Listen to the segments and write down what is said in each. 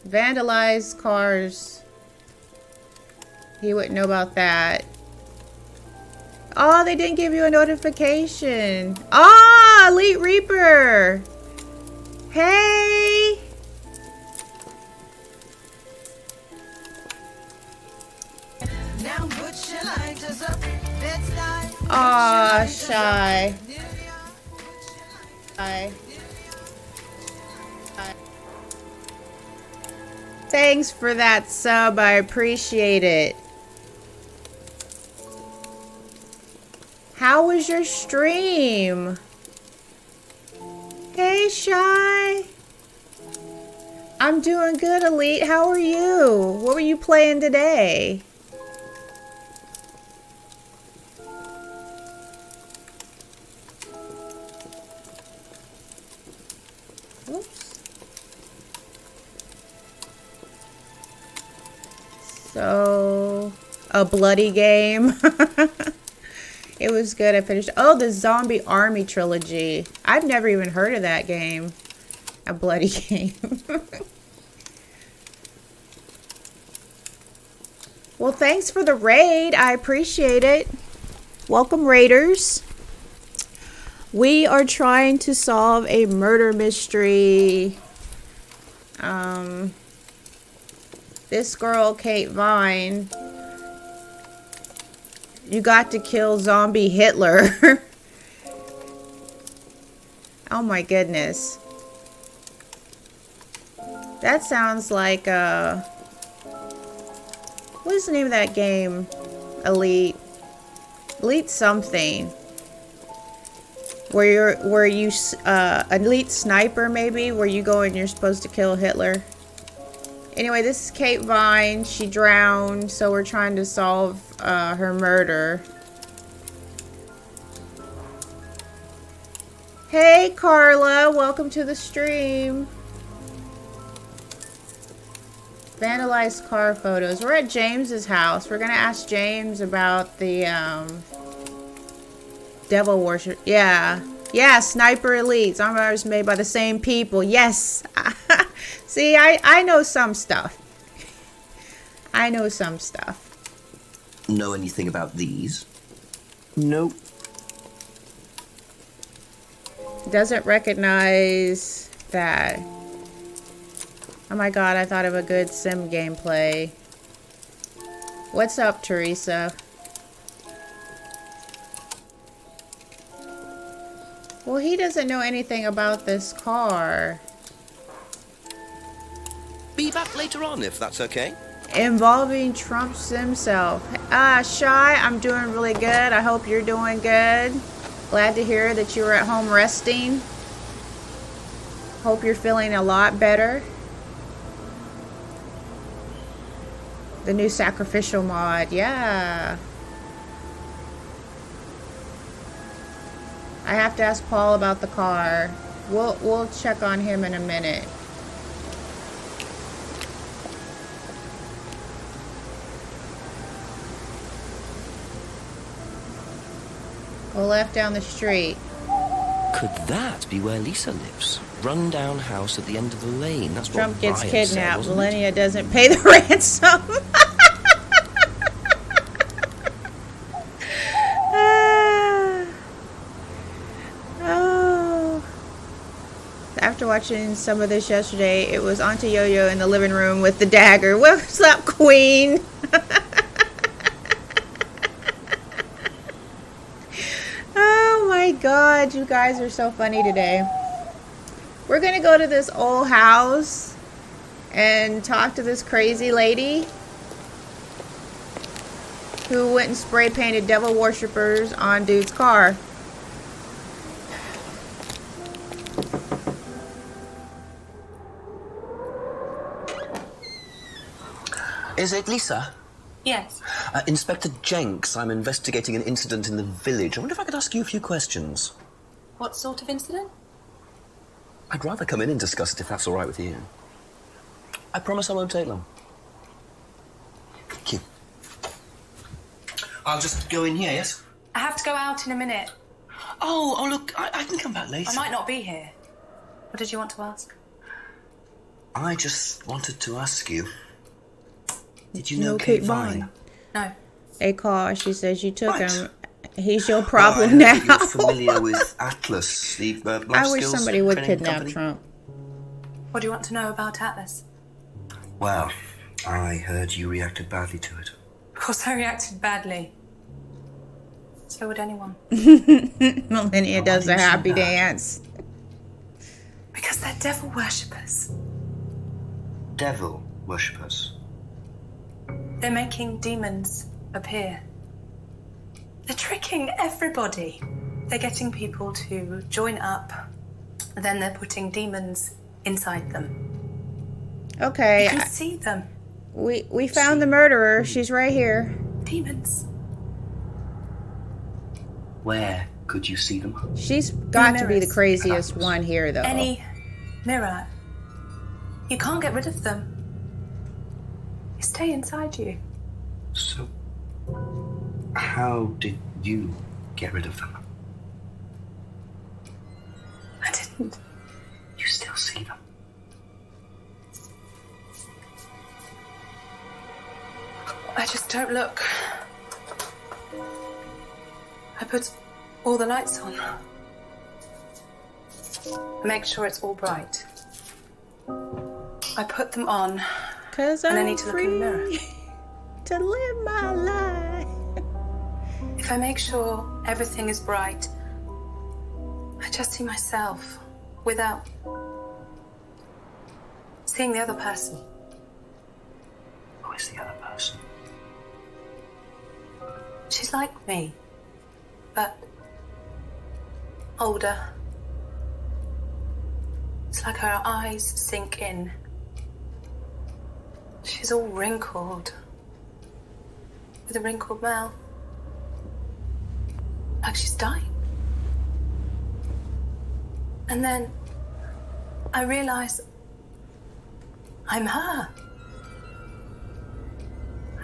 Vandalize cars. He wouldn't know about that. Oh, they didn't give you a notification. Ah, Elite Reaper. Hey. Aw, shy. Hi. Thanks for that sub. I appreciate it. How was your stream? Hey, Shy. I'm doing good, Elite. How are you? What were you playing today? Oops. So, a bloody game. It was good. I finished. Oh, the Zombie Army trilogy. I've never even heard of that game. A bloody game. Well, thanks for the raid. I appreciate it. Welcome, raiders. We are trying to solve a murder mystery. This girl, Kate Vine. You got to kill zombie Hitler. Oh my goodness. That sounds like what is the name of that game? Elite something. Where you Elite Sniper maybe, where you go and you're supposed to kill Hitler. Anyway, this is Kate Vine. She drowned, so we're trying to solve her murder. Hey, Carla. Welcome to the stream. Vandalized car photos. We're at James's house. We're going to ask James about the devil worship. Yeah. Yeah, Sniper Elite. Zombies made by the same people. Yes. See, I know some stuff. I know some stuff. Know anything about these? Nope. Doesn't recognize that. Oh my god, I thought of a good sim gameplay. What's up, Teresa? Well, he doesn't know anything about this car. Be back later on, if that's okay. Involving Trump's himself. Shy, I'm doing really good. I hope you're doing good. Glad to hear that you were at home resting. Hope you're feeling a lot better. The new sacrificial mod, yeah. I have to ask Paul about the car. We'll check on him in a minute. Go left down the street. Could that be where Lisa lives? Run-down house at the end of the lane. That's Trump what gets Brian kidnapped. said, Millennia doesn't pay the ransom. Oh. After watching some of this yesterday, it was Auntie Yo-Yo in the living room with the dagger. What's up, Queen? Oh my god, you guys are so funny today. We're gonna go to this old house and talk to this crazy lady who went and spray painted devil worshippers on dude's car. Is it Lisa? Yes. Inspector Jenks, I'm investigating an incident in the village. I wonder if I could ask you a few questions. What sort of incident? I'd rather come in and discuss it if that's all right with you. I promise I won't take long. Thank you. I'll just go in here, yes? I have to go out in a minute. Oh, look, I can come back later. I might not be here. What did you want to ask? I just wanted to ask you, did you know know Kate Kate Vine? Vine? No. A call. She says you took Right. him. He's your Well, I problem heard now. that you're familiar with Atlas, the life I wish skills somebody would training kidnap company. Trump. What do you want to know about Atlas? Well, I heard you reacted badly to it. Of course I reacted badly. So would anyone. Millennia Why does do a you say happy that? dance. Because they're devil worshippers. Devil worshippers. They're making demons appear. They're tricking everybody. They're getting people to join up. Then they're putting demons inside them. Okay, You can see them. we found the murderer. She's right here. Demons. Where could you see them? She's got to be the mirrors. craziest one here, though. Any mirror. You can't get rid of them. They stay inside you. So, how did you get rid of them? I didn't. You still see them? I just don't look. I put all the lights on. I make sure it's all bright. I put them on, 'Cause and I I'm need to look in the mirror. free to live my life. If I make sure everything is bright, I just see myself without seeing the other person. Who is the other person? She's like me, but older. It's like her eyes sink in. She's all wrinkled, with a wrinkled mouth, like she's dying. And then I realize I'm her.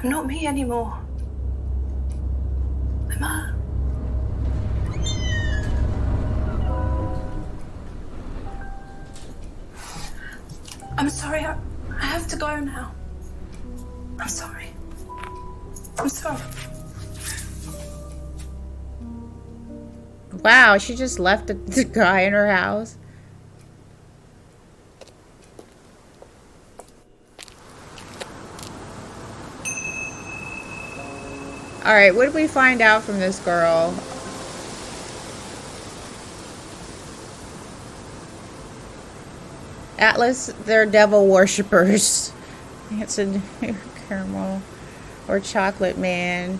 I'm not me anymore. I'm her. I'm sorry, I have to go now. I'm sorry. I'm sorry. Wow, she just left the guy in her house. Alright, what did we find out from this girl? Atlas, they're devil worshippers. It's a caramel or chocolate man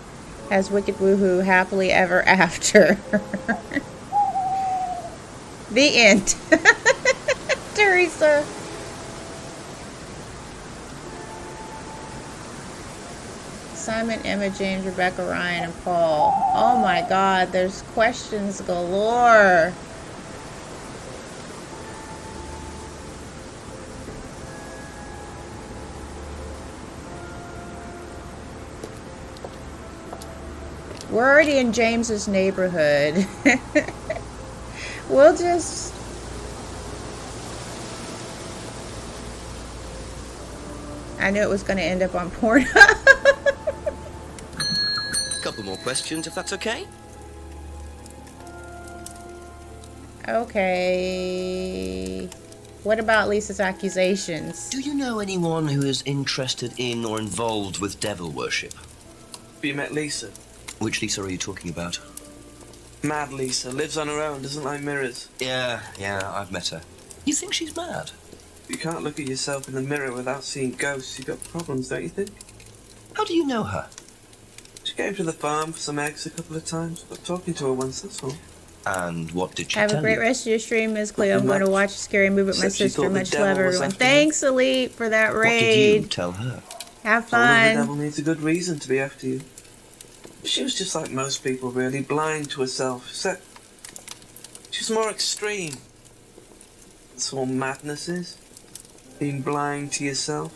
has wicked woohoo happily ever after. The end. Teresa. Simon, Emma, James, Rebecca, Ryan, and Paul. Oh my God, there's questions galore. We're already in James's neighborhood. We'll just... I knew it was going to end up on Pornhub. Couple more questions, if that's okay? Okay. What about Lisa's accusations? Do you know anyone who is interested in or involved with devil worship? You met Lisa? Which Lisa are you talking about? Mad Lisa. Lives on her own, doesn't like mirrors. Yeah, I've met her. You think she's mad? You can't look at yourself in the mirror without seeing ghosts. You've got problems, don't you think? How do you know her? She came to the farm for some eggs a couple of times. Got talking to her once, that's all. And what did she Have tell a great you? rest of your stream, Ms. Cleo. I'm going to watch a scary movie with my Except she sister. thought the Much devil love, was everyone. after you. Thanks, Elite, for that What did you raid. tell her? Have Told her the fun. devil needs a good reason to be after you. She was just like most people, really, blind to herself. Except she's more extreme. That's all madness is. Being blind to yourself.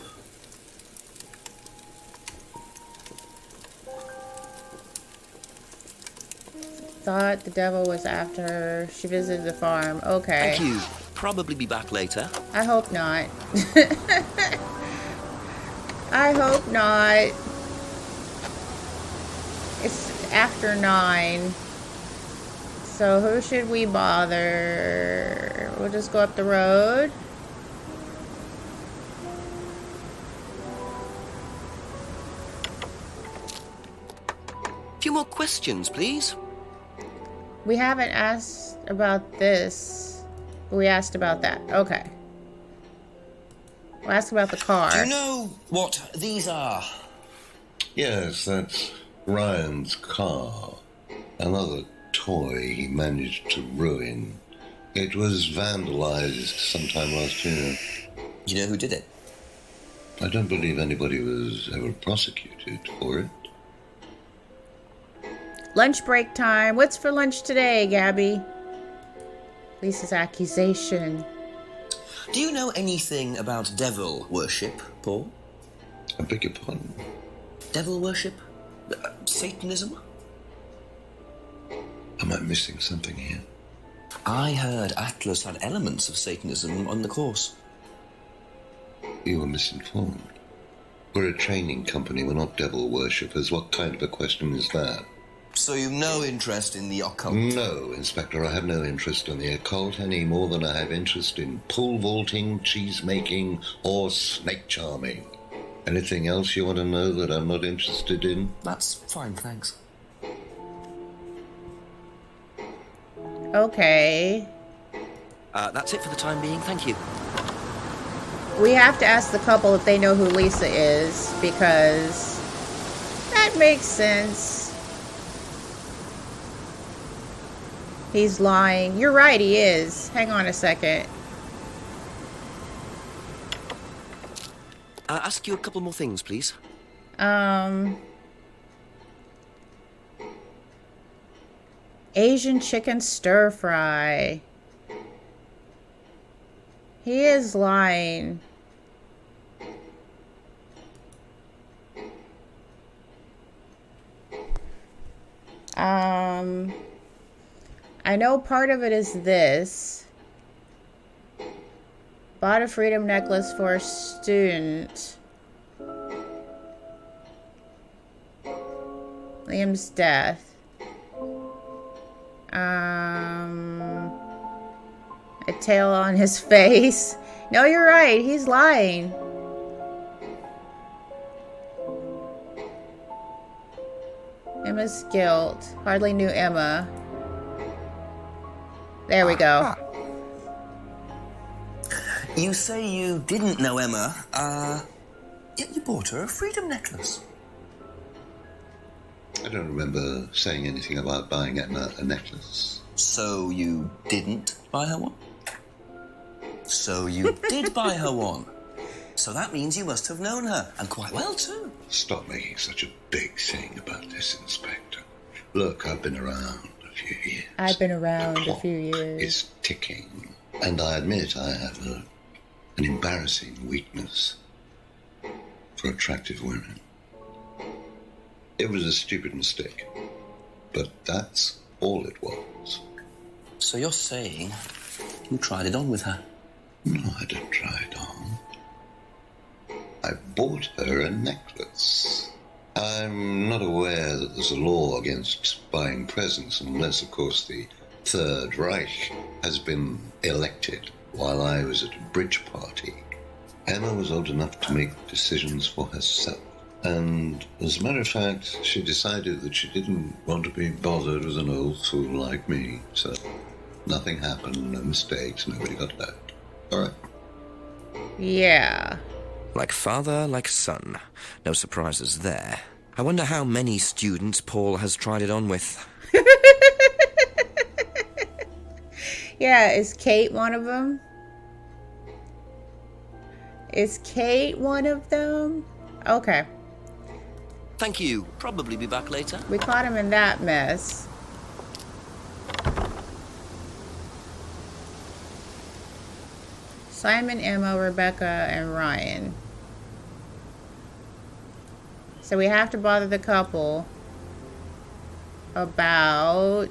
Thought the devil was after her. She visited the farm. Okay. Thank you. probably be back later. I hope not. I hope not. It's after 9. So who should we bother? We'll just go up the road. A few more questions, please. We haven't asked about this. We asked about that. Okay. We'll ask about the car. Do you know what these are? Yes, that's Ryan's car. Another toy he managed to ruin. It was vandalized sometime last year. You know who did it? I don't believe anybody was ever prosecuted for it. Lunch break time. What's for lunch today, Gabby? Lisa's accusation. Do you know anything about devil worship, Paul? I beg your pardon? Devil worship? Satanism? Am I missing something here? I heard Atlas had elements of Satanism on the course. You were misinformed. We're a training company, we're not devil worshippers. What kind of a question is that? So you've no interest in the occult? No, Inspector, I have no interest in the occult any more than I have interest in pole vaulting, cheese making, or snake charming. Anything else you want to know that I'm not interested in? That's fine, thanks. Okay. That's it for the time being, thank you. We have to ask the couple if they know who Lisa is, because that makes sense. He's lying. You're right, he is. Hang on a second. Ask you a couple more things, please. Asian chicken stir fry. He is lying. I know part of it is this. Bought a freedom necklace for a student. Liam's death. A tail on his face. No, you're right. He's lying. Emma's guilt. Hardly knew Emma. There we go. You say you didn't know Emma, yet you bought her a freedom necklace. I don't remember saying anything about buying Emma a necklace. So you didn't buy her one? So you did buy her one. So that means you must have known her, and quite well too. Stop making such a big thing about this, Inspector. Look, I've been around a few years. I've been around The a few years. It's ticking, and I admit I have an embarrassing weakness for attractive women. It was a stupid mistake, but that's all it was. So you're saying you tried it on with her? No, I didn't try it on. I bought her a necklace. I'm not aware that there's a law against buying presents unless, of course, the Third Reich has been elected while I was at a bridge party. Emma was old enough to make decisions for herself. And as a matter of fact, she decided that she didn't want to be bothered with an old fool like me. So nothing happened, no mistakes, nobody got hurt. All right. Yeah. Like father, like son. No surprises there. I wonder how many students Paul has tried it on with. Yeah, is Kate one of them? Is Kate one of them? Okay. Thank you. Probably be back later. We caught him in that mess. Simon, Emma, Rebecca, and Ryan. So we have to bother the couple about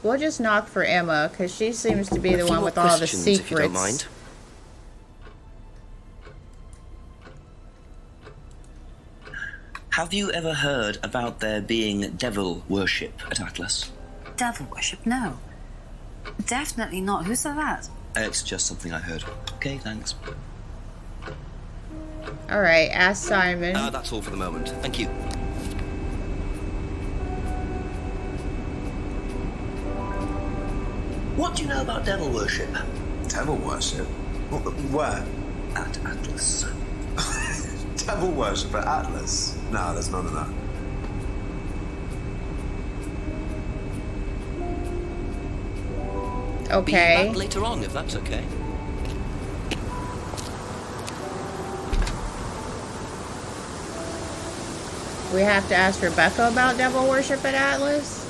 We'll just knock for Emma, because she seems to be A the few one more with all the questions, secrets. if you don't mind. Have you ever heard about there being devil worship at Atlas? Devil worship? No. Definitely not. Who said that? It's just something I heard. Okay, thanks. Alright, ask Simon. That's all for the moment. Thank you. What do you know about devil worship? Devil worship? Where? At Atlas. Devil worship at Atlas? No, there's none of that. Okay. Be back later on, if that's okay. We have to ask Rebecca about devil worship at Atlas?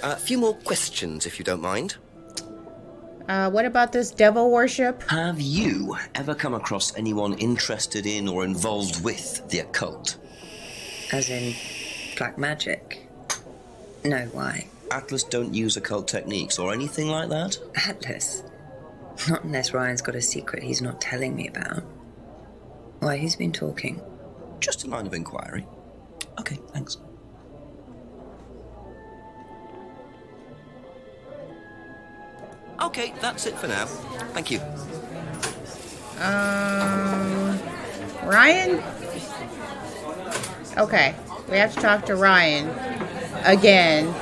A few more questions, if you don't mind. What about this devil worship? Have you ever come across anyone interested in or involved with the occult? As in black magic? No, why? Atlas don't use occult techniques or anything like that? Atlas? Not unless Ryan's got a secret he's not telling me about. Why, who's been talking? Just a line of inquiry. Okay, thanks. Okay, that's it for now. Thank you. Ryan? Okay, we have to talk to Ryan again.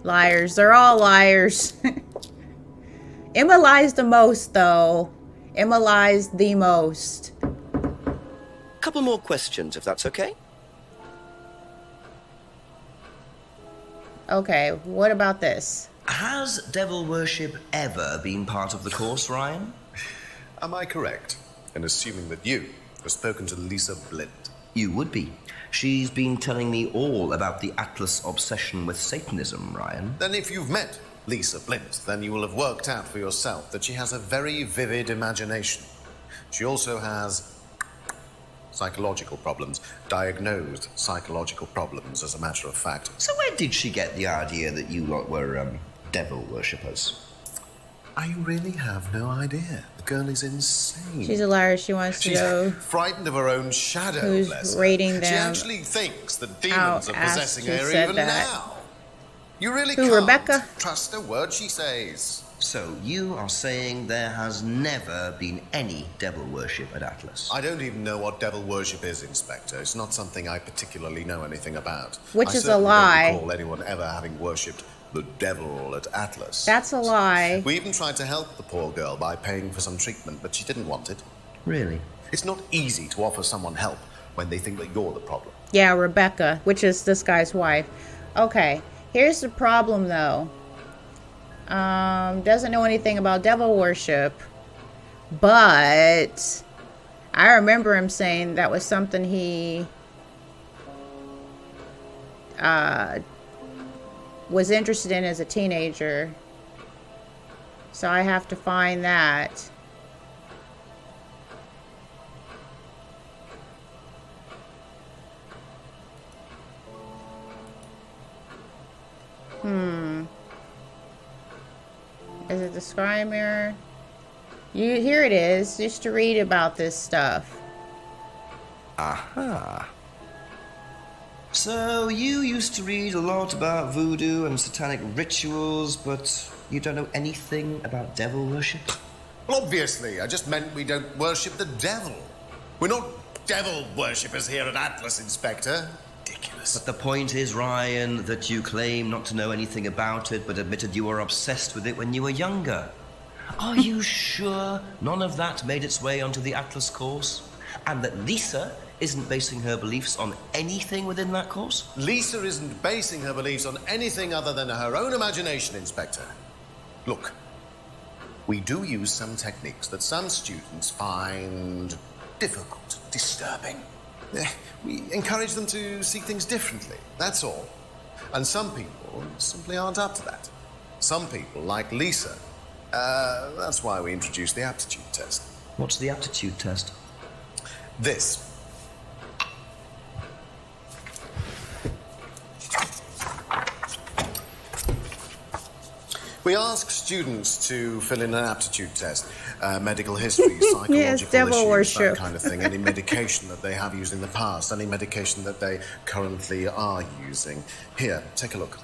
Liars. They're all liars. Emma lies the most, though. Emma lies the most. Couple more questions, if that's okay. Okay, what about this? Has devil worship ever been part of the course, Ryan? Am I correct in assuming that you have spoken to Lisa Blind? You would be. She's been telling me all about the Atlas obsession with Satanism, Ryan. Then if you've met Lisa Blind, then you will have worked out for yourself that she has a very vivid imagination. She also has psychological problems, diagnosed psychological problems, as a matter of fact. So where did she get the idea that you lot were, devil worshippers? I really have no idea. The girl is insane. She's a liar. She wants to She's know frightened of her own shadow, who's bless her. rating She them actually thinks that out demons are as possessing she her said even that. now. You really Who, can't Rebecca? trust a word she says. So you are saying there has never been any devil worship at Atlas? I don't even know what devil worship is, Inspector. It's not something I particularly know anything about. Which I is a certainly lie. don't recall anyone ever having worshipped the devil at Atlas. That's a lie. We even tried to help the poor girl by paying for some treatment, but she didn't want it. Really? It's not easy to offer someone help when they think that you're the problem. Yeah, Rebecca, which is this guy's wife. Okay, here's the problem, though. Doesn't know anything about devil worship, but I remember him saying that was something he was interested in as a teenager. So I have to find that. Is it the scry mirror? Here it is. Just to read about this stuff. Aha. So you used to read a lot about voodoo and satanic rituals, but you don't know anything about devil worship? Well, obviously, I just meant we don't worship the devil. We're not devil worshippers here at Atlas, Inspector. Ridiculous. But the point is, Ryan, that you claim not to know anything about it, but admitted you were obsessed with it when you were younger. Are you sure none of that made its way onto the Atlas course? And that Lisa isn't basing her beliefs on anything within that course? Lisa isn't basing her beliefs on anything other than her own imagination, Inspector. Look, we do use some techniques that some students find difficult, disturbing. We encourage them to see things differently, that's all. And some people simply aren't up to that. Some people, like Lisa, that's why we introduced the aptitude test. What's the aptitude test? This. We ask students to fill in an aptitude test, medical history, psychological Yes, devil issues, worship. that kind of thing, any medication that they have used in the past, any medication that they currently are using. Here, take a look.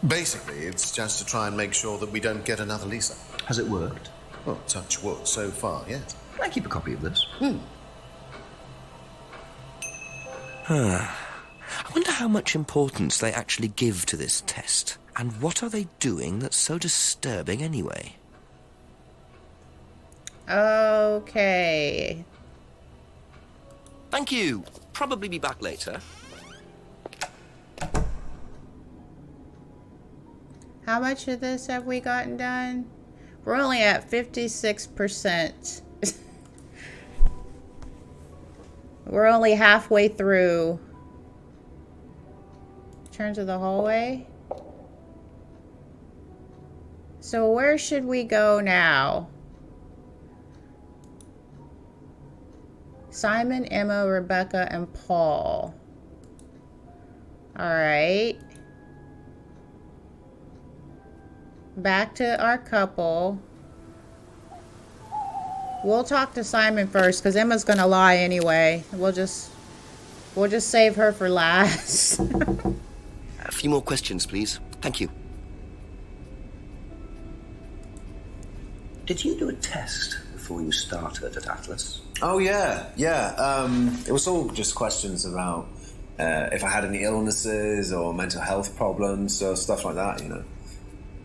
Basically, it's just to try and make sure that we don't get another Lisa. Has it worked? Well, touch wood, so far, yes. Can I keep a copy of this? I wonder how much importance they actually give to this test. And what are they doing that's so disturbing anyway? Okay. Thank you. Probably be back later. How much of this have we gotten done? We're only at 56%. We're only halfway through. Turn to the hallway. So where should we go now? Simon, Emma, Rebecca, and Paul. All right. Back to our couple. We'll talk to Simon first because Emma's gonna lie anyway. We'll just save her for last. A few more questions, please. Thank you. Did you do a test before you started at Atlas? Oh, yeah. It was all just questions about if I had any illnesses or mental health problems or stuff like that, you know.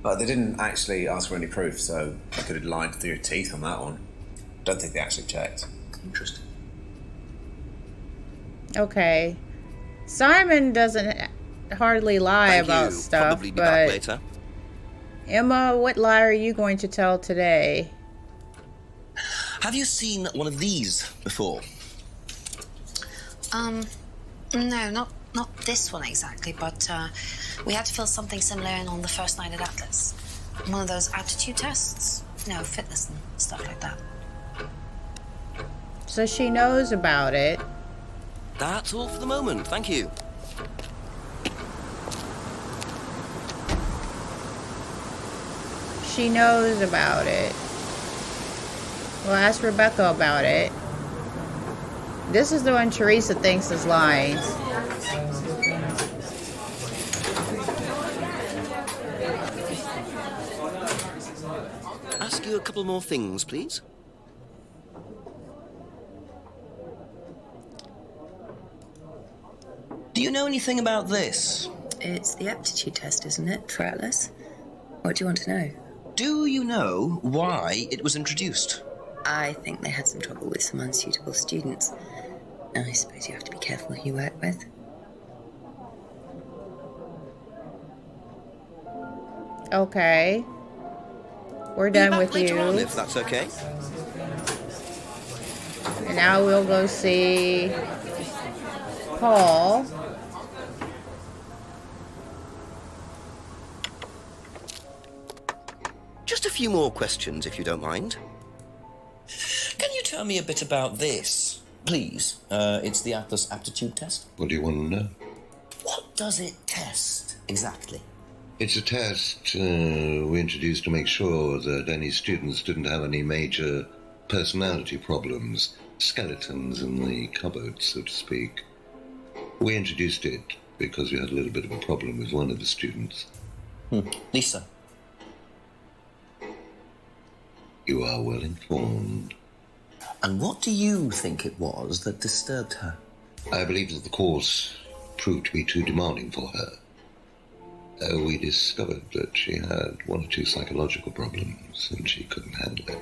But they didn't actually ask for any proof, so I could have lied through your teeth on that one. Don't think they actually checked. Interesting. Okay. Simon doesn't hardly lie Thank about you. stuff, Probably be back later. Emma, what lie are you going to tell today? Have you seen one of these before? No, not this one exactly, but we had to fill something similar in on the first night at Atlas. One of those aptitude tests? No, fitness and stuff like that. So she knows about it. That's all for the moment. Thank you. She knows about it. We'll ask Rebecca about it. This is the one Teresa thinks is lying. Ask you a couple more things, please. Do you know anything about this? It's the aptitude test, isn't it, for Atlas? What do you want to know? Do you know why it was introduced? I think they had some trouble with some unsuitable students. I suppose you have to be careful who you work with. Okay. We're done with Later you. on, if that's okay. And now we'll go see Paul. Just a few more questions, if you don't mind. Can you tell me a bit about this, please? It's the Atlas aptitude test. What do you want to know? What does it test exactly? It's a test we introduced to make sure that any students didn't have any major personality problems, skeletons in the cupboard, so to speak. We introduced it because we had a little bit of a problem with one of the students. Lisa. You are well informed. And what do you think it was that disturbed her? I believe that the course proved to be too demanding for her. We discovered that she had one or two psychological problems and she couldn't handle it.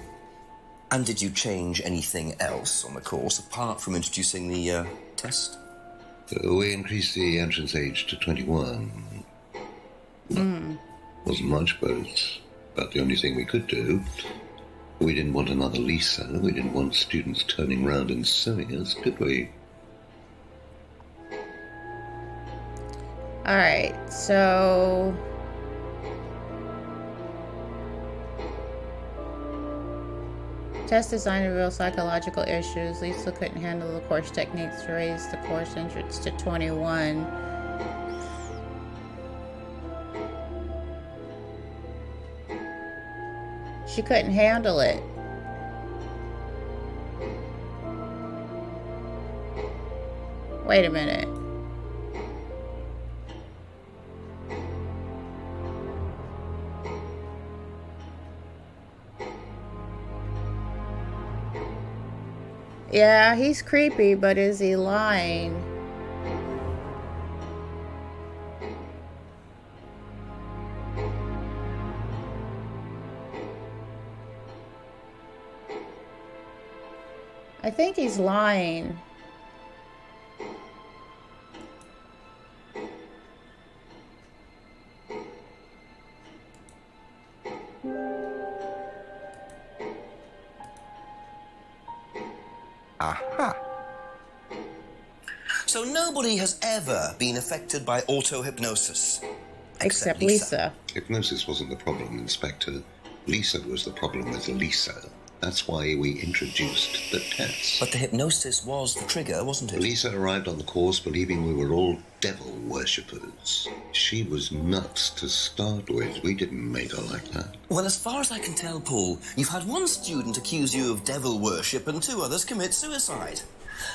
And did you change anything else on the course apart from introducing the test? We increased the entrance age to 21. Wasn't much, but it's about the only thing we could do. We didn't want another Lisa. We didn't want students turning round and suing us, did we? Alright, so... Test designed to reveal psychological issues. Lisa couldn't handle the course techniques to raise the course entrance to 21. She couldn't handle it. Wait a minute. Yeah, he's creepy, but is he lying? I think he's lying. Aha. So nobody has ever been affected by auto-hypnosis. Except Lisa. Hypnosis wasn't the problem, Inspector. Lisa was the problem with Lisa. That's why we introduced the test. But the hypnosis was the trigger, wasn't it? Lisa arrived on the course believing we were all devil worshippers. She was nuts to start with. We didn't make her like that. Well, as far as I can tell, Paul, you've had one student accuse you of devil worship and 2 others commit suicide.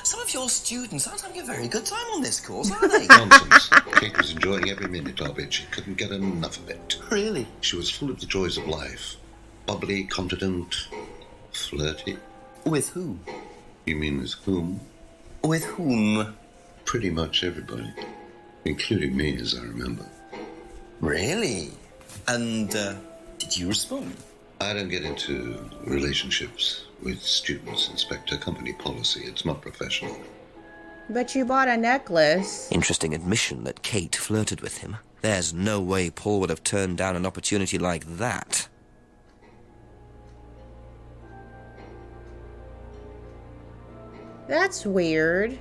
Some of your students aren't having a very good time on this course, are they? Nonsense. Kate was enjoying every minute of it. She couldn't get enough of it. Really? She was full of the joys of life. Bubbly, confident, flirty. With who? You mean with whom? With whom? Pretty much everybody. Including me, as I remember. Really? And, did you respond? I don't get into relationships with students, Inspector. Company policy. It's not professional. But you bought a necklace. Interesting admission that Kate flirted with him. There's no way Paul would have turned down an opportunity like that. That's weird.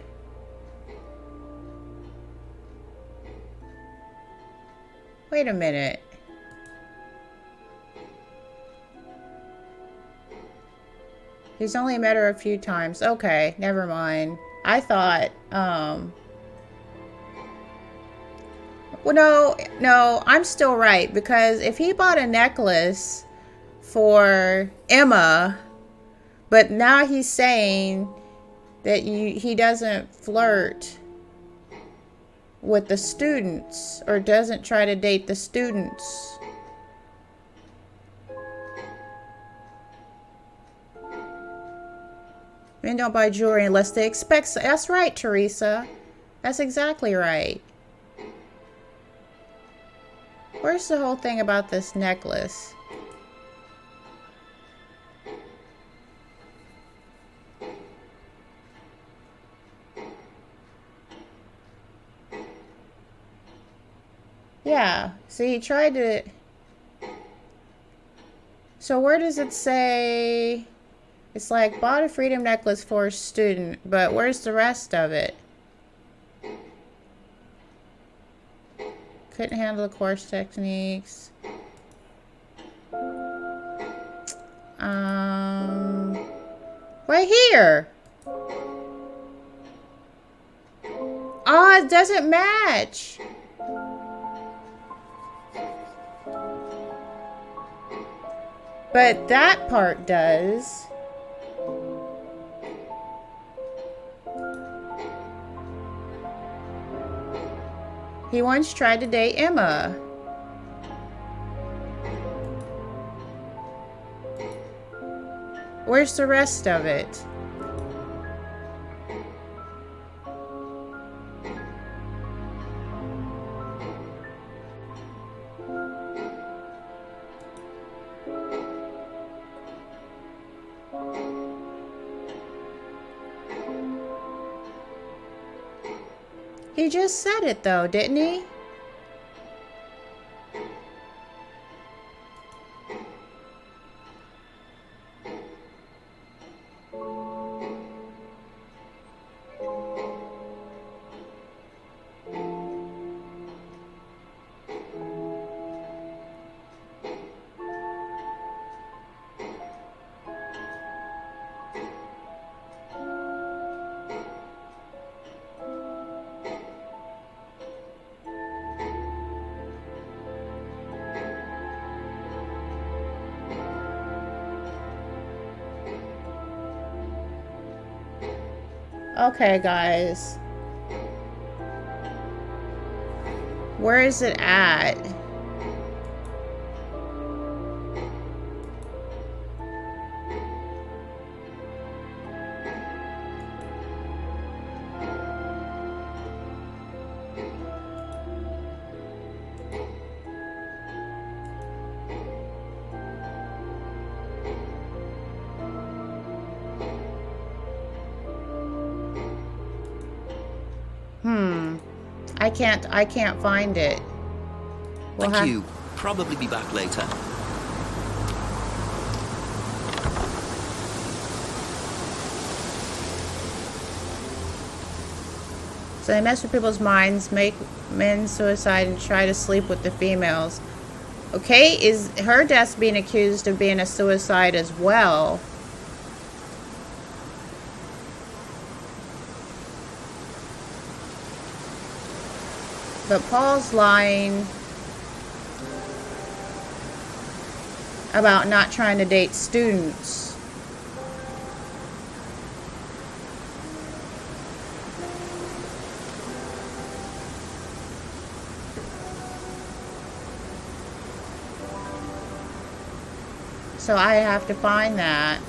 Wait a minute. He's only met her a few times. Okay, never mind. I thought, well, no, I'm still right. Because if he bought a necklace for Emma, but now he's saying that he doesn't flirt with the students or doesn't try to date the students. Men don't buy jewelry unless they expect so. That's right, Teresa. That's exactly right. Where's the whole thing about this necklace? Yeah, see, he tried to... So where does it say... It's like, bought a freedom necklace for a student, but where's the rest of it? Couldn't handle the course techniques. Right here! Oh, it doesn't match! But that part does. He once tried to date Emma. Where's the rest of it? He just said it though, didn't he? Okay, guys. Where is it at? I can't find it. Thank you. Probably be back later. So they mess with people's minds, make men suicide, and try to sleep with the females. Okay, is her death being accused of being a suicide as well? But Paul's lying about not trying to date students. So I have to find that.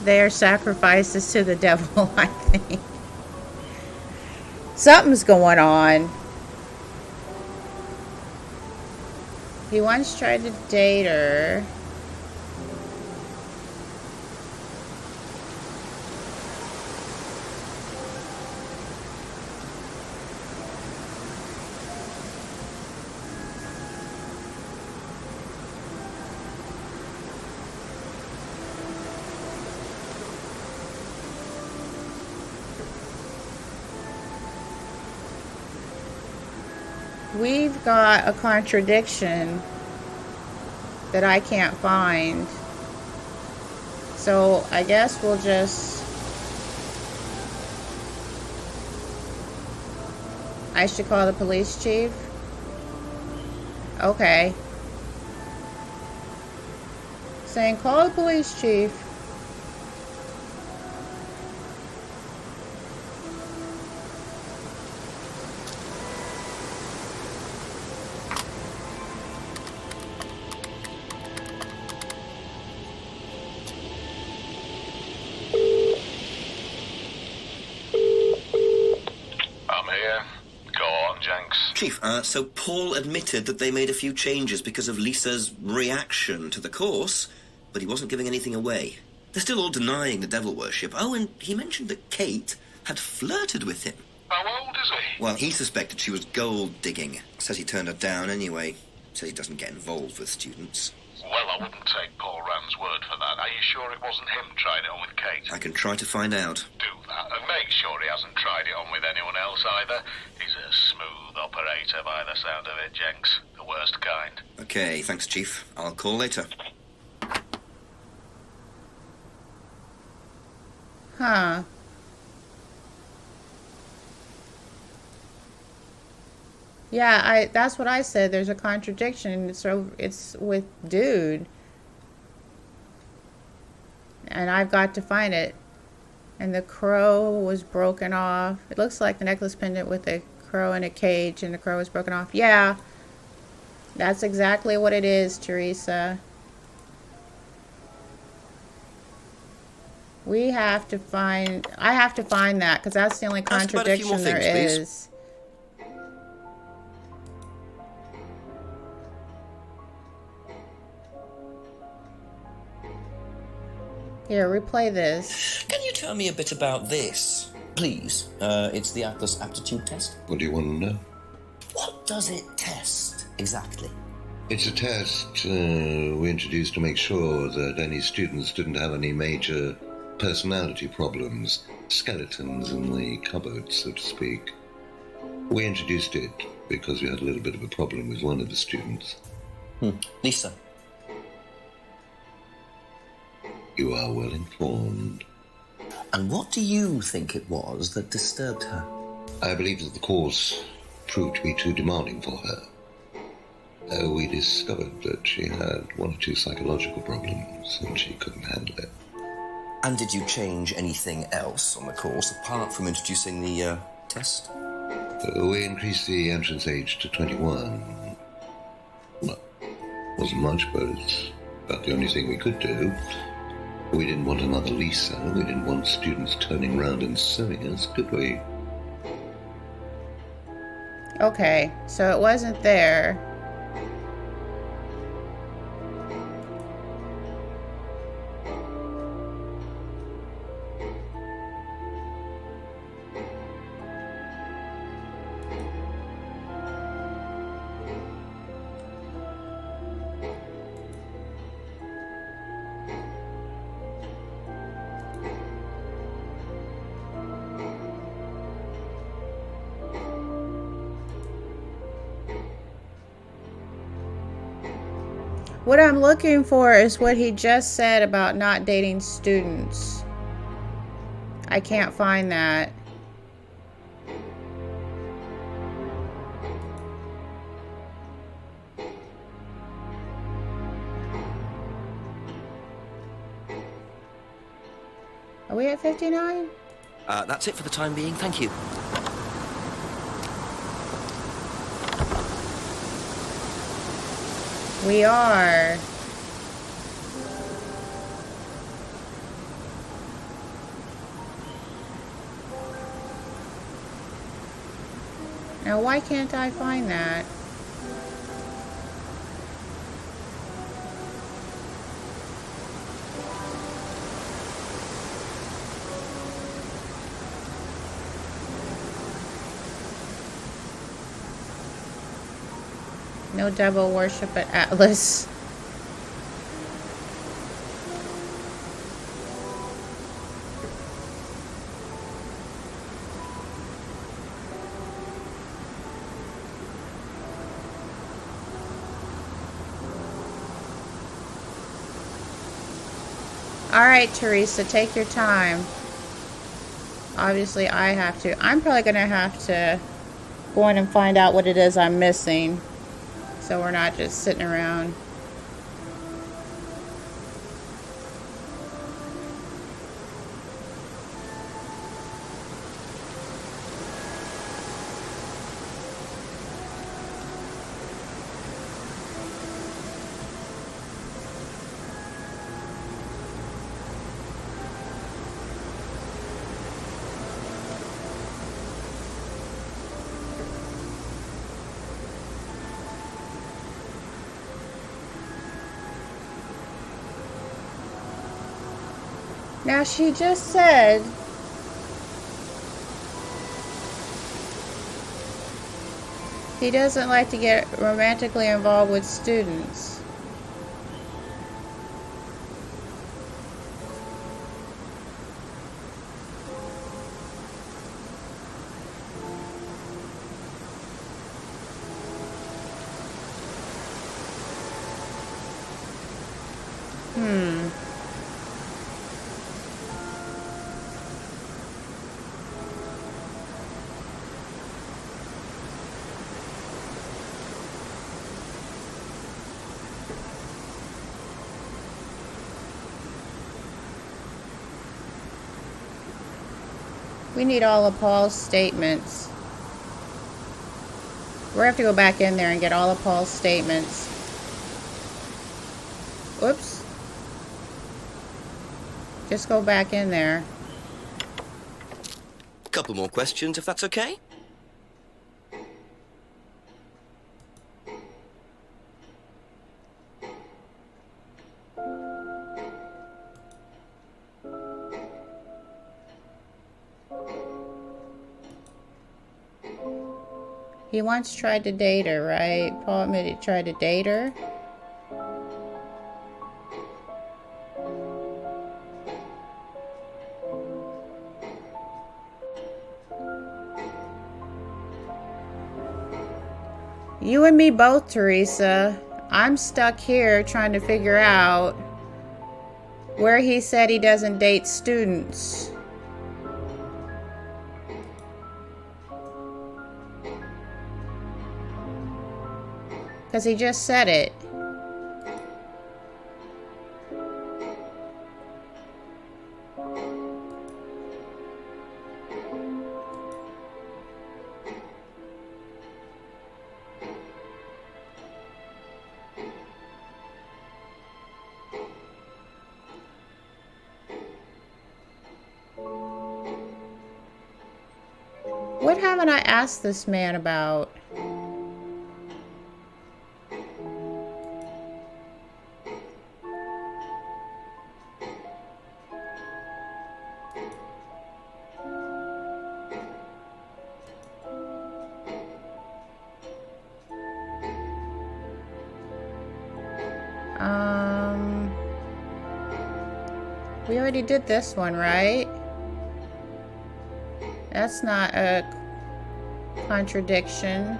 They are sacrifices to the devil, I think. Something's going on. He once tried to date her. We've got a contradiction that I can't find. So I guess we'll just... I should call the police chief? Okay. Saying call the police chief. Chief, so Paul admitted that they made a few changes because of Lisa's reaction to the course, but he wasn't giving anything away. They're still all denying the devil worship. Oh, and he mentioned that Kate had flirted with him. How old is he? Well, he suspected she was gold digging. Says he turned her down anyway. Says he doesn't get involved with students. Well, I wouldn't take Paul Rand's word for that. Are you sure it wasn't him trying it on with Kate? I can try to find out. Do that, and make sure he hasn't tried it on with anyone else either. He's a smooth operator by the sound of it, Jenks. The worst kind. Okay, thanks, Chief. I'll call later. Huh. Yeah, that's what I said. There's a contradiction. So it's with dude. And I've got to find it. And the crow was broken off. It looks like the necklace pendant with a crow in a cage, and the crow was broken off. Yeah. That's exactly what it is, Teresa. We have to find... I have to find that, because that's the only contradiction there is. Here, replay this. Can you tell me a bit about this, please? It's the Atlas aptitude test. What do you want to know? What does it test, exactly? It's a test we introduced to make sure that any students didn't have any major personality problems, skeletons in the cupboard, so to speak. We introduced it because we had a little bit of a problem with one of the students. Lisa. You are well informed. And what do you think it was that disturbed her? I believe that the course proved to be too demanding for her. We discovered that she had one or two psychological problems and she couldn't handle it. And did you change anything else on the course apart from introducing the test? We increased the entrance age to 21. Well, wasn't much, but it's about the only thing we could do. We didn't want another Lisa. We didn't want students turning around and suing us, did we? Okay, so it wasn't there. What I'm looking for is what he just said about not dating students. I can't find that. Are we at 59? That's it for the time being, thank you. We are. Now, why can't I find that? No devil worship at Atlas. Alright, Teresa, take your time. Obviously, I have to. I'm probably going to have to go in and find out what it is I'm missing. So we're not just sitting around. Now, she just said he doesn't like to get romantically involved with students. We need all of Paul's statements. We're going to have to go back in there and get all of Paul's statements. Whoops. Just go back in there. A couple more questions, if that's okay? He once tried to date her, right? Paul admitted he tried to date her. You and me both, Teresa. I'm stuck here trying to figure out where he said he doesn't date students. Because he just said it. What haven't I asked this man about? We already did this one, right? That's not a contradiction.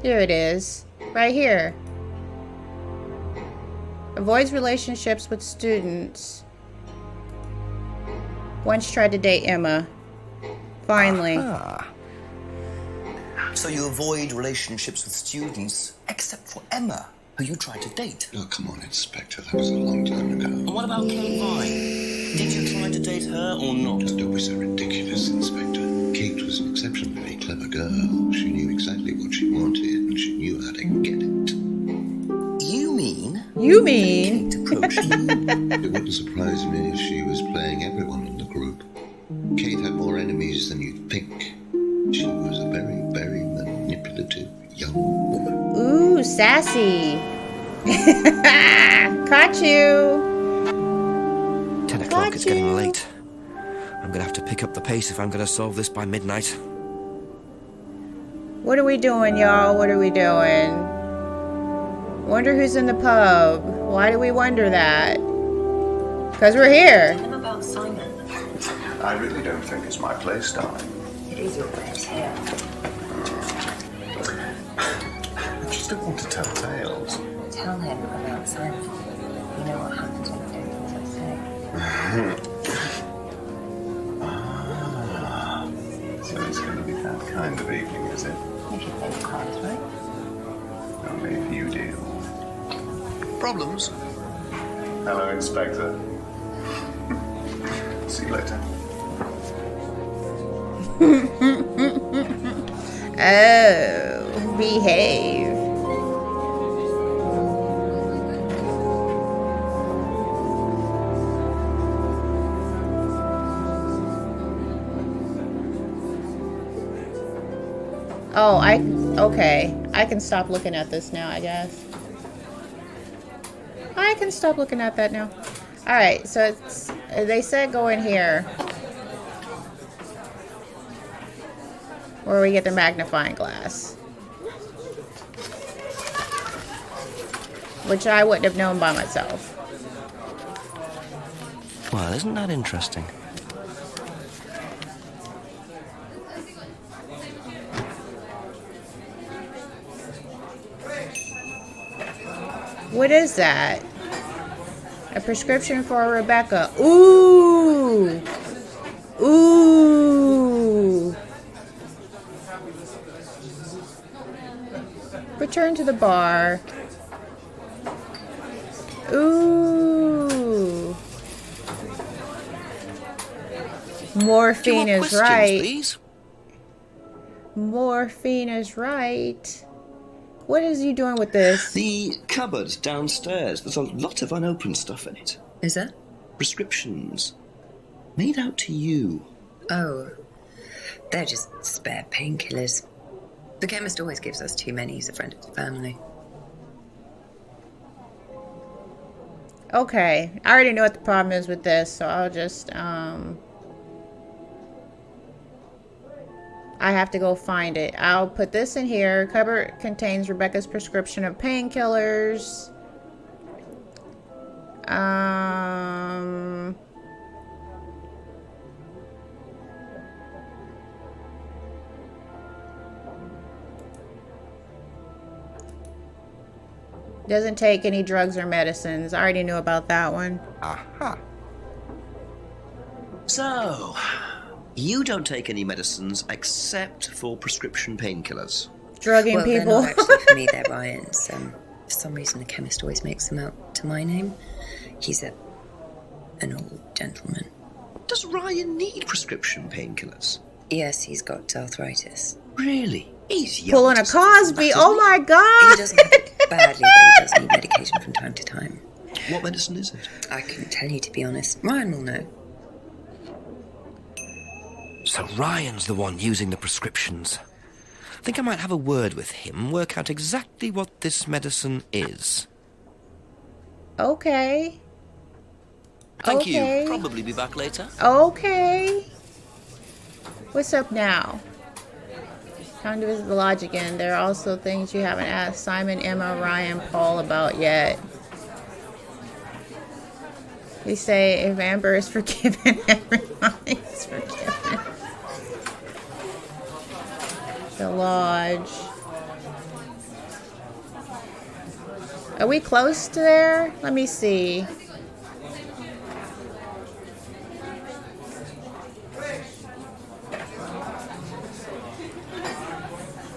Here it is, right here. Avoids relationships with students. Once tried to date Emma. Finally. So you avoid relationships with students, except for Emma, who you tried to date. Oh, come on, Inspector. That was a long time ago. And what about Kate Vine? Did you try to date her or not? Don't be so ridiculous, Inspector. Kate was an exceptionally clever girl. She knew exactly what she wanted, and she knew how to get it. You mean? Kate approached you? It wouldn't surprise me if she was playing everyone in the group. Kate had more enemies than you'd think. She was a very, very manipulative young woman. Ooh, sassy. Caught you. 10 o'clock, it's getting late. I'm gonna have to pick up the pace if I'm gonna solve this by midnight. What are we doing, y'all? What are we doing? Wonder who's in the pub. Why do we wonder that? Because we're here. Tell him about Simon. I really don't think it's my place, darling. It is your place here. I just don't want to tell tales. Tell him about Simon. You know what happens when you do things I say. So it's going to be that kind of evening, is it? If you play the cards right. Only if you do. Problems? Hello, Inspector. See you later. Oh, behave. Oh, okay. I can stop looking at this now, I guess. I can stop looking at that now. Alright, so it's, they said go in here. Where we get the magnifying glass. Which I wouldn't have known by myself. Well, isn't that interesting? What is that? A prescription for Rebecca. Ooh! Ooh! Return to the bar. Ooh! Morphine is right. Please? Morphine is right. What is you doing with this? The cupboard downstairs. There's a lot of unopened stuff in it. Is there? Prescriptions. Made out to you. Oh, they're just spare painkillers. The chemist always gives us too many. He's a friend of the family. Okay, I already know what the problem is with this, so I'll just, I have to go find it. I'll put this in here. Cupboard contains Rebecca's prescription of painkillers. Doesn't take any drugs or medicines. I already knew about that one. Aha. So, you don't take any medicines except for prescription painkillers. Drugging well, people. They're not actually for me, they're Ryan's. For some reason, the chemist always makes them out to my name. He's an old gentleman. Does Ryan need prescription painkillers? Yes, he's got arthritis. Really? He's young. Pulling a Cosby. Oh my He god. doesn't have it badly, but he does need medication from time to time. What medicine is it? I couldn't tell you, to be honest. Ryan will know. So Ryan's the one using the prescriptions. I think I might have a word with him, work out exactly what this medicine is. Okay. Thank Okay. you. Probably be back later. Okay. What's up now? Time to visit the lodge again. There are also things you haven't asked Simon, Emma, Ryan, Paul about yet. We say if Amber is forgiven, everybody is forgiven. The lodge. Are we close to there? Let me see.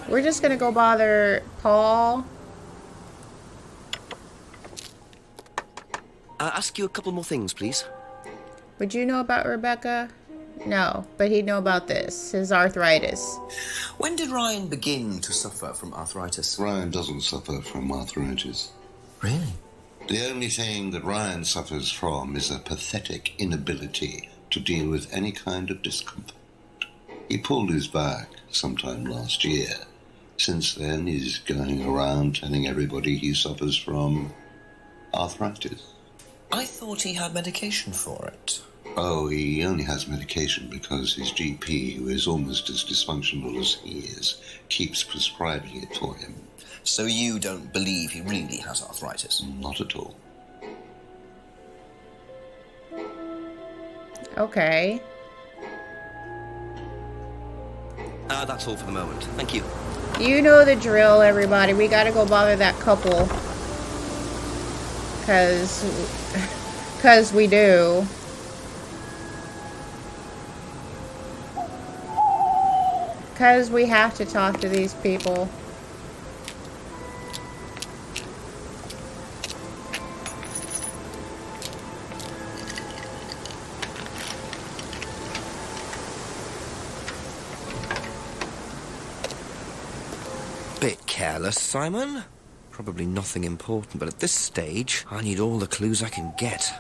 We're just gonna go bother Paul. Ask you a couple more things, please. Would you know about Rebecca? No, but he'd know about this, his arthritis. When did Ryan begin to suffer from arthritis? Ryan doesn't suffer from arthritis. Really? The only thing that Ryan suffers from is a pathetic inability to deal with any kind of discomfort. He pulled his back sometime last year. Since then, he's going around telling everybody he suffers from arthritis. I thought he had medication for it. Oh, he only has medication because his GP, who is almost as dysfunctional as he is, keeps prescribing it for him. So you don't believe he really has arthritis? Not at all. Okay. That's all for the moment. Thank you. You know the drill, everybody. We gotta go bother that couple. Cause we do. Cause we have to talk to these people. Bit careless, Simon. Probably nothing important, but at this stage, I need all the clues I can get.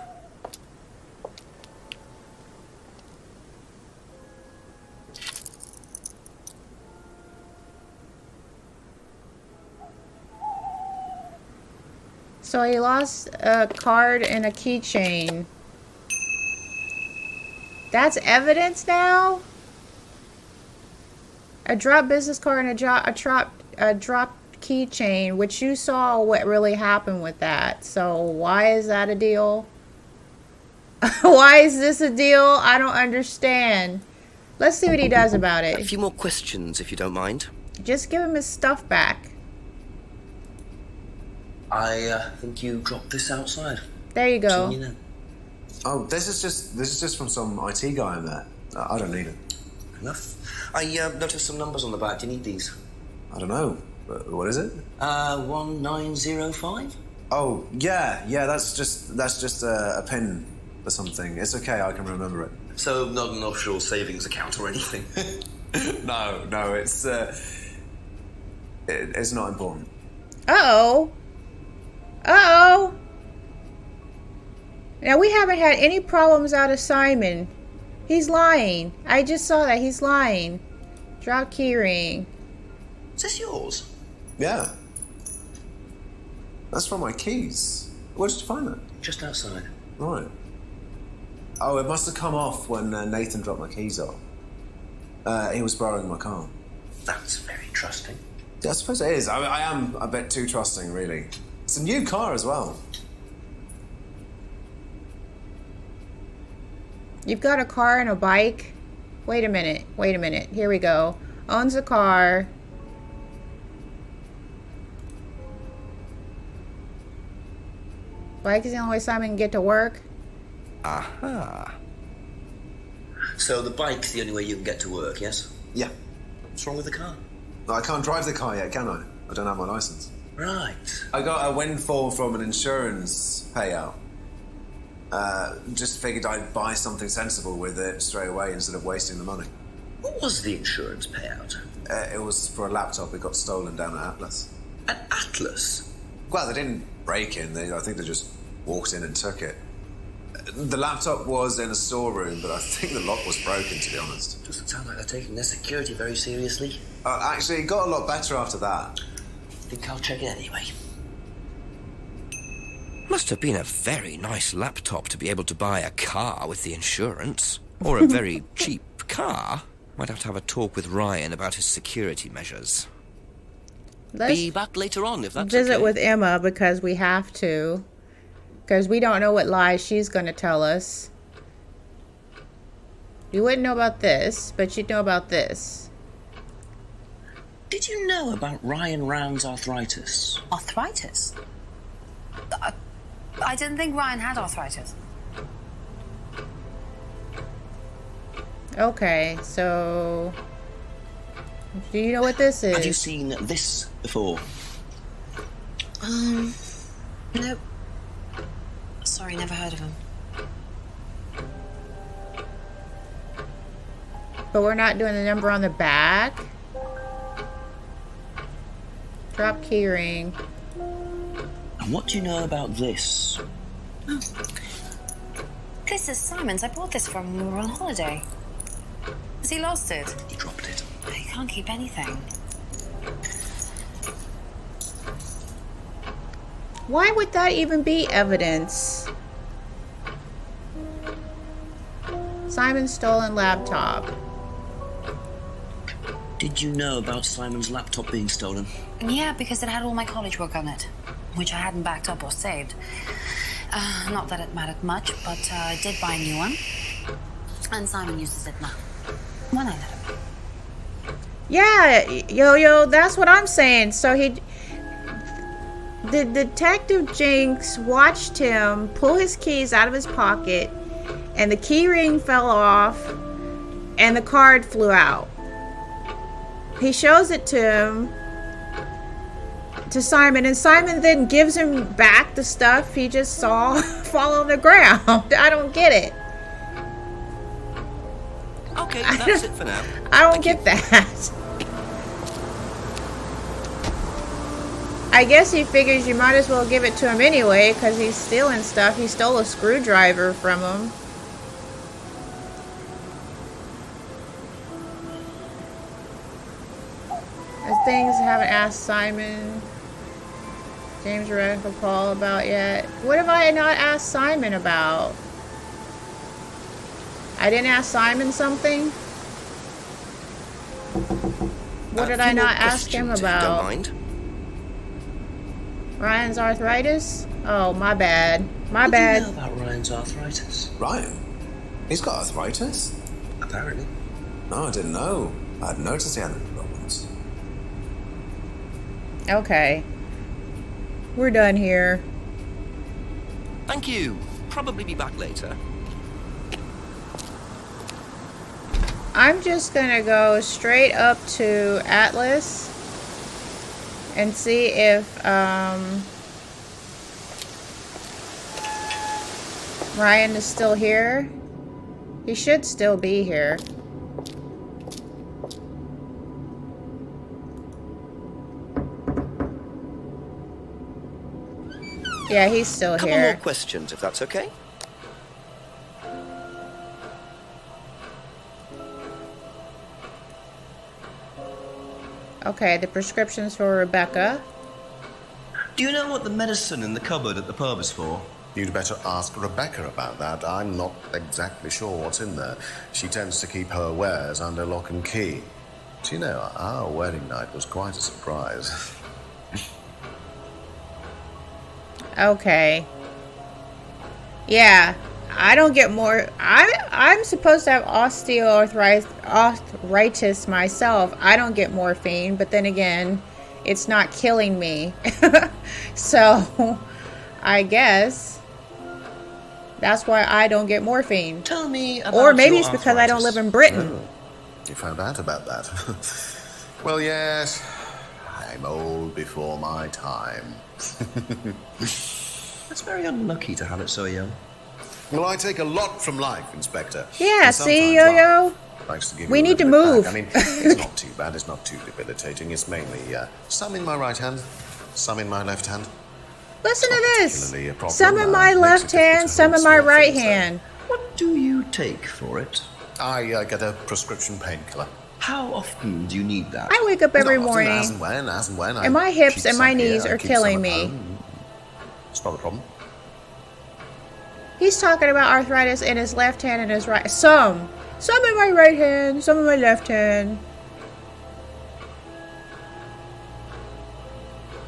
So he lost a card and a keychain. That's evidence now? A dropped business card and a dropped keychain, which you saw what really happened with that. So why is that a deal? Why is this a deal? I don't understand. Let's see what he does about it. A few more questions, if you don't mind. Just give him his stuff back. I think you dropped this outside. There you go. Oh, this is just from some IT guy I met. I don't need it. Enough. I noticed some numbers on the back. Do you need these? I don't know. What is it? 1905. Oh, yeah. That's just a pin for something. It's okay. I can remember it. So not an offshore savings account or anything. No. It's not important. Uh-oh. Uh-oh. Now, we haven't had any problems out of Simon. He's lying. I just saw that. He's lying. Drop keyring. Is this yours? Yeah. That's from my keys. Where did you find that? Just outside. Right. Oh, it must have come off when Nathan dropped my keys off. He was borrowing my car. That's very trusting. Yeah, I suppose it is. I am a bit too trusting, really. It's a new car as well. You've got a car and a bike. Wait a minute. Wait a minute. Here we go. Owns a car. Bike is the only way Simon can get to work. Aha. So the bike's the only way you can get to work, yes? Yeah. What's wrong with the car? I can't drive the car yet, can I? I don't have my license. Right. I got a windfall from an insurance payout. Just figured I'd buy something sensible with it straight away instead of wasting the money. What was the insurance payout? It was for a laptop. It got stolen down at Atlas. At Atlas? Well, they didn't break in. I think they just walked in and took it. The laptop was in a storeroom, but I think the lock was broken, to be honest. Doesn't sound like they're taking their security very seriously. Actually, it got a lot better after that. I think I'll check it anyway. Must have been a very nice laptop to be able to buy a car with the insurance. Or a very cheap car. Might have to have a talk with Ryan about his security measures. Let's be back later on, if that's visit okay. with Emma because we have to. Because we don't know what lies she's going to tell us. You wouldn't know about this, but you'd know about this. Did you know about Ryan Round's arthritis? Arthritis? I didn't think Ryan had arthritis. Okay, so... Do you know what this is? Have you seen this before? Nope. Sorry, never heard of him. But we're not doing the number on the back. Drop keyring. And what do you know about this? Oh. This is Simon's. I bought this from when we were on holiday. Has he lost it? He dropped it. He can't keep anything. Why would that even be evidence? Simon's stolen laptop. Did you know about Simon's laptop being stolen? Yeah, because it had all my college work on it, which I hadn't backed up or saved. Not that it mattered much, but I did buy a new one. And Simon uses it now. When I let him. Yeah, Yo-Yo, that's what I'm saying. So the Detective Jenks watched him pull his keys out of his pocket, and the key ring fell off, and the card flew out. He shows it to him, to Simon, and Simon then gives him back the stuff he just saw fall on the ground. I don't get it. Okay, that's it for now. I don't get that. I guess he figures you might as well give it to him anyway, because he's stealing stuff. He stole a screwdriver from him. There's things I haven't asked Simon, James, Rebecca, Paul about yet. What have I not asked Simon about? I didn't ask Simon something? What did I not ask him about? Don't mind. Ryan's arthritis? Oh, my bad. My bad. What do you know about Ryan's arthritis? Ryan? He's got arthritis? Apparently. No, I didn't know. I hadn't noticed he had any problems. Okay. We're done here. Thank you. Probably be back later. I'm just gonna go straight up to Atlas and see if Ryan is still here. He should still be here. Yeah, he's still Couple here. more questions, if that's okay. Okay, the prescription's for Rebecca. Do you know what the medicine in the cupboard at the pub is for? You'd better ask Rebecca about that. I'm not exactly sure what's in there. She tends to keep her wares under lock and key. Do you know, our wedding night was quite a surprise. Okay. Yeah, I don't get more. I'm supposed to have osteoarthritis myself. I don't get morphine, but then again, it's not killing me. So, I guess that's why I don't get morphine. Tell me about Or maybe your it's because I don't live in Britain. Oh, you found out about that. Well, yes, I'm old before my time. That's very unlucky to have it so young. Well, I take a lot from life, Inspector. Yeah, And see, sometimes Yo-Yo? life likes to give We you a need to little bit move. back. I mean, it's not too bad. It's not too debilitating. It's mainly some in my right hand, some in my left hand. Listen to this. particularly a problem, Some in my makes it left difficult hand, to some hold in my small right things, hand. What do you take for it? I get a prescription painkiller. How often do you need that? I wake up every Not often, morning, as and when. and my hips keep and some my here, knees I are keep killing some at me. home. It's not a problem. He's talking about arthritis in his left hand and his right. Some in my right hand, some in my left hand.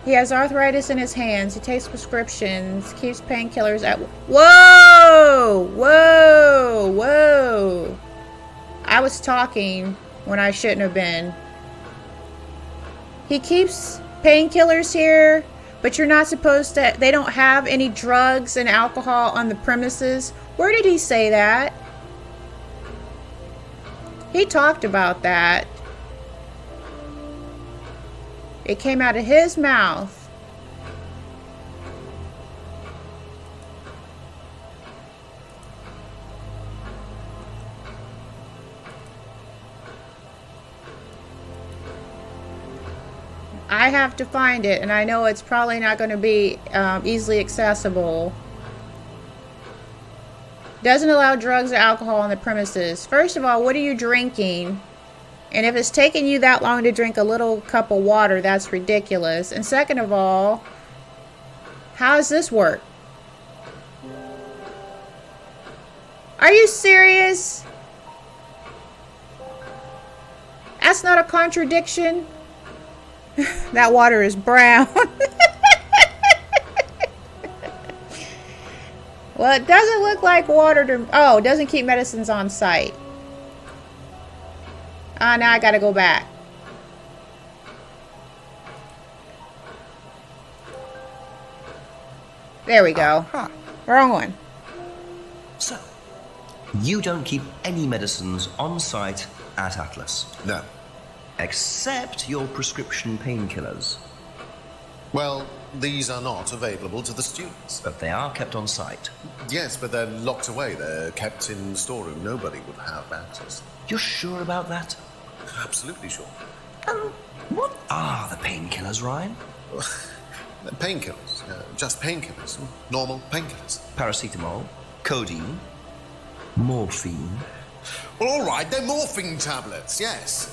He has arthritis in his hands. He takes prescriptions, keeps painkillers at. Whoa! Whoa! Whoa! I was talking when I shouldn't have been. He keeps painkillers here, but you're not supposed to. They don't have any drugs and alcohol on the premises. Where did he say that? He talked about that. It came out of his mouth. I have to find it, and I know it's probably not going to be easily accessible. Doesn't allow drugs or alcohol on the premises. First of all, what are you drinking? And if it's taking you that long to drink a little cup of water, that's ridiculous. And second of all, how does this work? Are you serious? That's not a contradiction. That water is brown. Well, it doesn't look like water to... Oh, it doesn't keep medicines on site. Ah, now I gotta go back. There we go. Wrong one. So, you don't keep any medicines on site at Atlas? No. Except your prescription painkillers? Well, these are not available to the students. But they are kept on site? Yes, but they're locked away. They're kept in the storeroom. Nobody would have access. You're sure about that? Absolutely sure. What are the painkillers, Ryan? Painkillers. Just painkillers. Normal painkillers. Paracetamol, codeine, morphine. Well, all right, they're morphine tablets, yes.